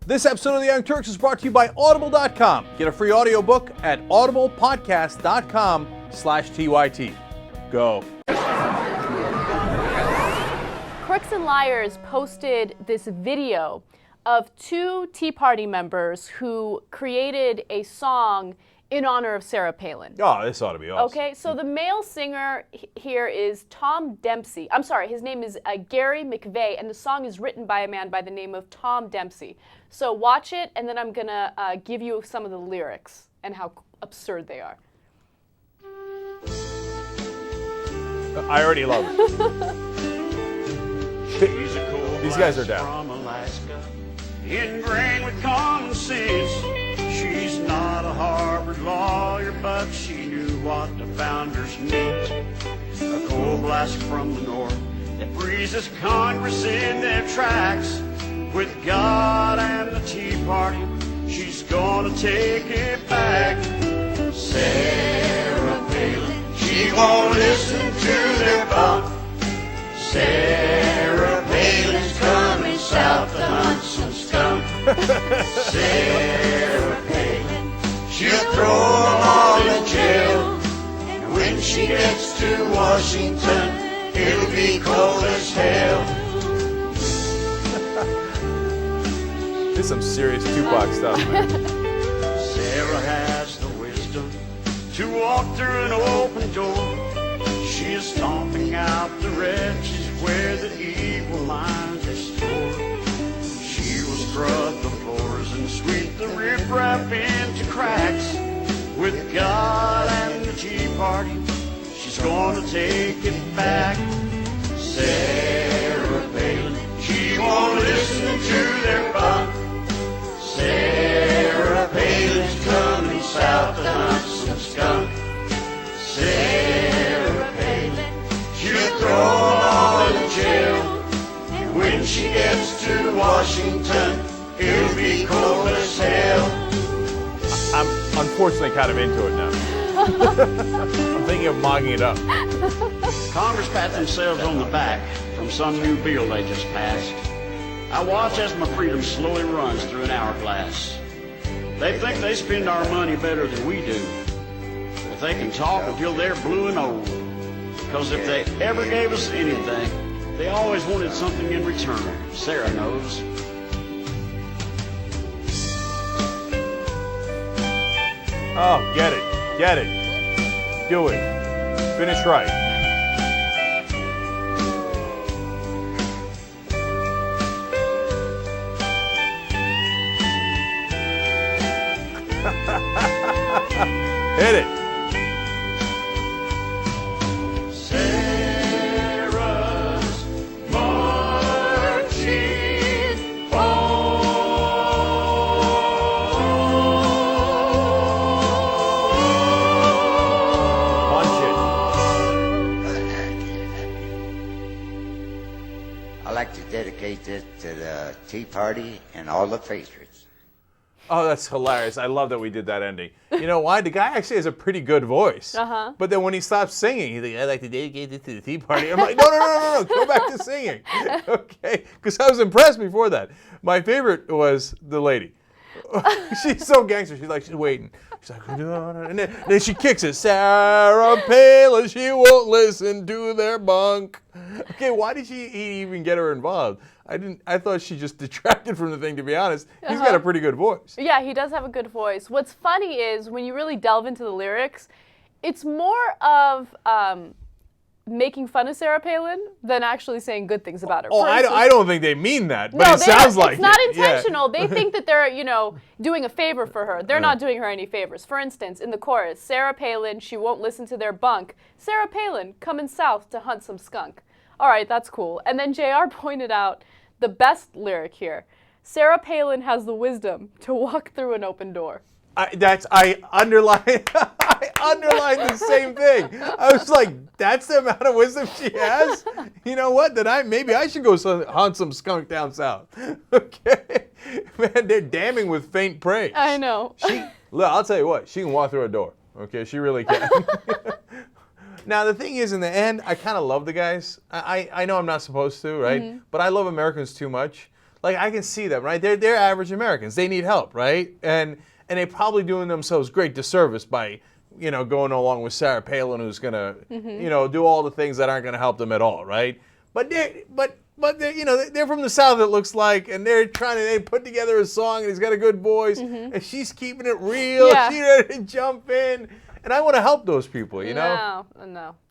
This episode of The Young Turks is brought to you by Audible.com. Get a free audiobook at audiblepodcast.com/TYT. Go. Crooks and Liars posted this video of two Tea Party members who created a song in honor of Sarah Palin. Oh, this ought to be awesome. Okay, so the male singer here is Tom Dempsey. I'm sorry, his name is Gary McVeigh, and the song is written by a man by the name of Tom Dempsey. So watch it, and then I'm gonna give you some of the lyrics and how absurd they are. I already love it. These guys are down. From Alaska, ingrained with common sense. She's not a Harvard lawyer, but she knew what the founders meant. A cold blast from the north that freezes Congress in their tracks. With God and the Tea Party, she's gonna take it back. Sarah Palin, she won't listen to their bunk. Sarah Palin's coming south to hunt some skunk. Sarah Palin, she'll throw them all in jail. And when she gets to Washington, it'll be cold as hell. This is some serious Tupac stuff, man. Sarah has the wisdom to walk through an open door. She is stomping out the wretches where the evil minds are stored. She will scrub the floors and sweep the riprap into cracks. With God and the Tea Party, she's gonna take it back. Sarah Palin, she won't listen to their bunk. Sarah Palin's coming south to hunt some skunk. Sarah Palin, she'll throw them all in jail. And when she gets to Washington, it'll be cold as hell. I'm unfortunately kind of into it now. I'm thinking of mogging it up. Congress pat themselves on the back from some new bill they just passed. I watch as my freedom slowly runs through an hourglass. They think they spend our money better than we do. But they can talk until they're blue and old. Because if they ever gave us anything, they always wanted something in return. Sarah knows. Oh, get it. Get it. Do it. Finish right. Hit it. Sarah's marching Punch it. I'd like to dedicate this to the Tea Party and all the patriots. Oh, that's hilarious. I love that we did that ending. You know why? The guy actually has a pretty good voice. Uh-huh. But then when he stops singing, he's like, I'd like to dedicate this to the Tea Party. I'm like, no. Go back to singing. Okay? Because I was impressed before that. My favorite was the lady. She's so gangster. She's waiting. She's like, and then she kicks it. Sarah Palin, she won't listen to their bunk. Okay, why did he even get her involved? I thought she just detracted from the thing, to be honest. He's got a pretty good voice. Yeah, he does have a good voice. What's funny is when you really delve into the lyrics, it's more of making fun of Sarah Palin than actually saying good things about her. Oh, For instance, I don't think they mean that, but no, it sounds like it's not it. intentional. They think that they're, doing a favor for her. They're not doing her any favors. For instance, in the chorus, Sarah Palin, she won't listen to their bunk. Sarah Palin, coming south to hunt some skunk. All right, that's cool. And then JR pointed out the best lyric here. Sarah Palin has the wisdom to walk through an open door. I underlined the same thing. I was like, that's the amount of wisdom she has? You know what? Then maybe I should go hunt some skunk down south. Okay? Man, they're damning with faint praise. I know. Look, I'll tell you what, she can walk through a door. Okay, she really can. Now, the thing is, in the end, I kind of love the guys. I know I'm not supposed to, right? Mm-hmm. But I love Americans too much. like I can see them, right? They're average Americans. They need help, right? And they're probably doing themselves great disservice by, going along with Sarah Palin, who's gonna, do all the things that aren't gonna help them at all, right? But they're from the South, it looks like, and they put together a song, and he's got a good voice, and she's keeping it real. Yeah. She's ready to jump in, and I want to help those people, No.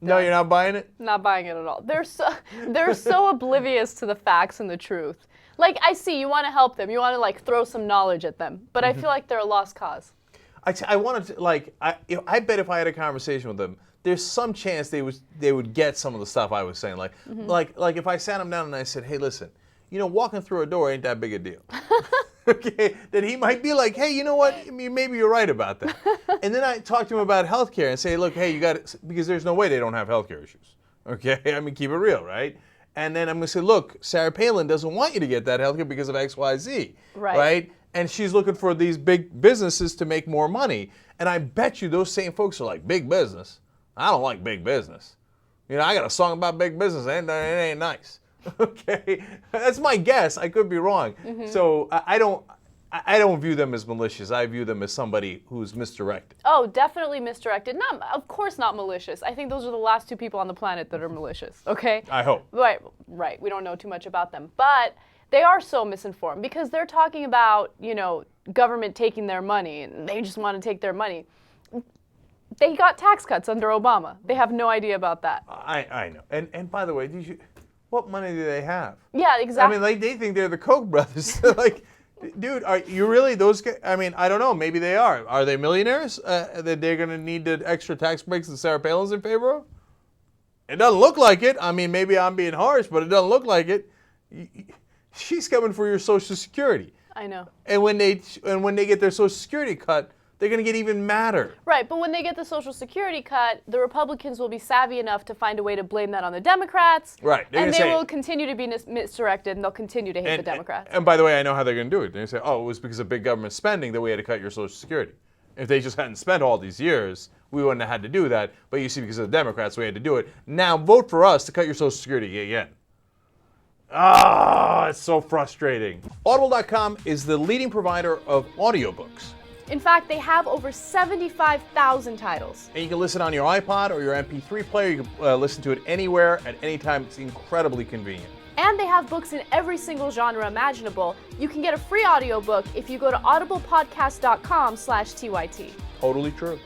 No, you're not buying it? Not buying it at all. They're so oblivious to the facts and the truth. Like, I see, you want to help them. You want to, like, throw some knowledge at them. But I feel like they're a lost cause. I wanted to, like, I bet if I had a conversation with them, there's some chance they would get some of the stuff I was saying. Like, like if I sat him down and I said, hey, listen, walking through a door ain't that big a deal. Okay, then he might be like, hey, you know what? I mean, maybe you're right about that. And then I talk to him about healthcare and say, look, hey, you got it, because there's no way they don't have healthcare issues. Okay, I mean, keep it real, right? And then I'm going to say, look, Sarah Palin doesn't want you to get that healthcare because of X, Y, Z, right? And she's looking for these big businesses to make more money. And I bet you those same folks are like, big business? I don't like big business. I got a song about big business, and it ain't nice. Okay, that's my guess. I could be wrong. So I don't view them as malicious. I view them as somebody who's misdirected. Oh, definitely misdirected. Of course not malicious. I think those are the last two people on the planet that are malicious, okay? I hope. Right. We don't know too much about them. But they are so misinformed because they're talking about, government taking their money, and they just want to take their money. They got tax cuts under Obama. They have no idea about that. I know. And by the way, what money do they have? Yeah, exactly. I mean, like, they think they're the Koch brothers. Like, dude, are you really those guys? I mean, I don't know. Maybe they are. Are they millionaires that they're going to need the extra tax breaks that Sarah Palin's in favor of? It doesn't look like it. I mean, maybe I'm being harsh, but it doesn't look like it. She's coming for your Social Security. I know. And when they get their Social Security cut, they're going to get even madder. Right, but when they get the Social Security cut, the Republicans will be savvy enough to find a way to blame that on the Democrats. Right. And they will continue to be misdirected, and they'll continue to hate the Democrats. And by the way, I know how they're going to do it. They say, oh, it was because of big government spending that we had to cut your Social Security. If they just hadn't spent all these years, we wouldn't have had to do that. But you see, because of the Democrats, we had to do it. Now vote for us to cut your Social Security again. Ah, it's so frustrating. Audible.com is the leading provider of audiobooks. In fact, they have over 75,000 titles. And you can listen on your iPod or your MP3 player. You can listen to it anywhere, at any time. It's incredibly convenient. And they have books in every single genre imaginable. You can get a free audiobook if you go to audiblepodcast.com/TYT. Totally true.